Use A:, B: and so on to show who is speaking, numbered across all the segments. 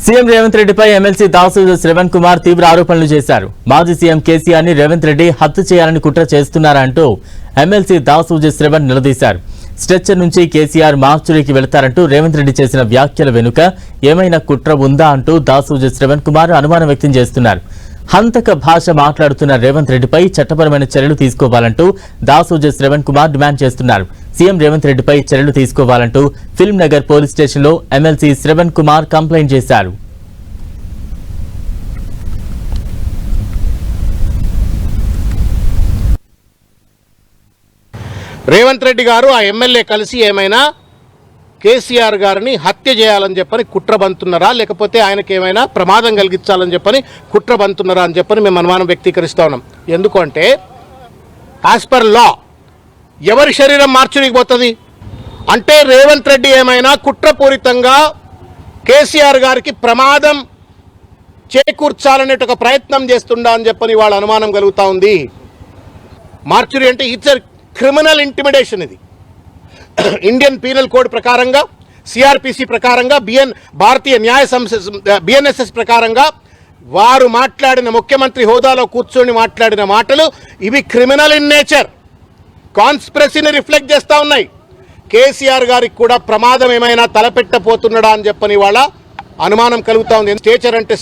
A: CM Revanth రెడ్డిపై MLC Dasoju Shravan Kumar తీవ్ర ఆరోపణలు చేశారు. మాజీ సీఎం కేసీఆర్ ని రేవంత్ రెడ్డి హత్య చేయాలని కుట్ర చేస్తున్నారంటూ ఎమ్మెల్సీ దాసోజు శ్రవణ్ నిలదీశారు. స్ట్రెచ్చర్ నుంచి కేసీఆర్ మార్చురీకి వెళతారంటూ రేవంత్ రెడ్డి చేసిన వ్యాఖ్యల వెనుక ఏమైనా కుట్ర ఉందా అంటూ దాసోజు శ్రవణ్ కుమార్ అనుమానం వ్యక్తం చేస్తున్నారు. హంతక భాష మాట్లాడుతున్న రేవంత్ రెడ్డిపై చట్టపరమైన చర్యలు తీసుకోవాలంటూ దాసోజు శ్రవణ్ కుమార్ డిమాండ్ చేస్తున్నారు. సీఎం రేవంత్ రెడ్డిపై చర్యలు తీసుకోవాలంటూ ఫిల్మ్ నగర్ పోలీస్ స్టేషన్లో ఎమ్మెల్సీ శ్రవణ్ కుమార్ కంప్లైంట్ చేశారు.
B: రేవంత్ రెడ్డి గారు ఆ ఎమ్మెల్యే కలిసి ఏమైనా కేసీఆర్ గారిని హత్య చేయాలని చెప్పని కుట్రబంతున్నారా, లేకపోతే ఆయనకి ఏమైనా ప్రమాదం కలిగించాలని చెప్పని కుట్రబంతున్నారా అని చెప్పని మేము అనుమానం వ్యక్తీకరిస్తూ ఉన్నాం. ఎందుకంటే యాజ్ పర్ లా ఎవరి శరీరం మార్చురికి పోతుంది అంటే రేవంత్ రెడ్డి ఏమైనా కుట్రపూరితంగా కేసీఆర్ గారికి ప్రమాదం చేకూర్చాలనే ఒక ప్రయత్నం చేస్తుండా అని చెప్పని వాళ్ళ అనుమానం కలుగుతూ ఉంది. మార్చురీ అంటే ఇట్స్ క్రిమినల్ ఇంటిమిడేషన్. ఇది ఇండియన్ పీనల్ కోడ్ ప్రకారంగా, సిఆర్పిసి ప్రకారంగా, భారతీయ న్యాయ బిఎన్ఎస్ఎస్ ప్రకారంగా వారు మాట్లాడిన ముఖ్యమంత్రి హోదాలో కూర్చొని మాట్లాడిన మాటలు ఇవి క్రిమినల్ ఇన్ నేచర్, కాన్స్పిరసీని రిఫ్లెక్ట్ చేస్తూ ఉన్నాయి. కేసీఆర్ గారికి కూడా ప్రమాదం ఏమైనా తలపెట్టపోతున్నాడా అని చెప్పని వాళ్ళ అనుమానం కలుగుతూ ఉంది. స్ట్రెచర్ అంటే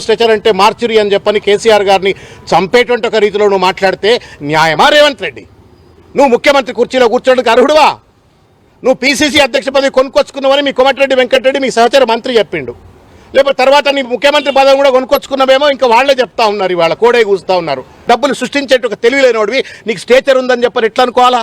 B: స్ట్రెచర్ అంటే మార్చురీ అని చెప్పని కేసీఆర్ గారిని చంపేటువంటి ఒక రీతిలో నువ్వు మాట్లాడితే న్యాయమా రేవంత్ రెడ్డి? నువ్వు ముఖ్యమంత్రి కుర్చీలో కూర్చోడానికి అర్హుడువా? నువ్వు పీసీసీ అధ్యక్ష పదవి కొనుక్కొచ్చుకున్నావని మీ కోమటిరెడ్డి వెంకటరెడ్డి మీ సహచర మంత్రి చెప్పిండు. లేకపోతే తర్వాత నీ ముఖ్యమంత్రి పదవి కూడా కొనుక్కొచ్చుకున్నావేమో ఇంకా వాళ్లే చెప్తా ఉన్నారు, ఇవాళ కోడే కూస్తూ ఉన్నారు. డబ్బులు సృష్టించేట ఒక తెలివి లేనివాడివి నీకు స్టేచర్ ఉందని చెప్పని ఎట్లా అనుకోవాలా?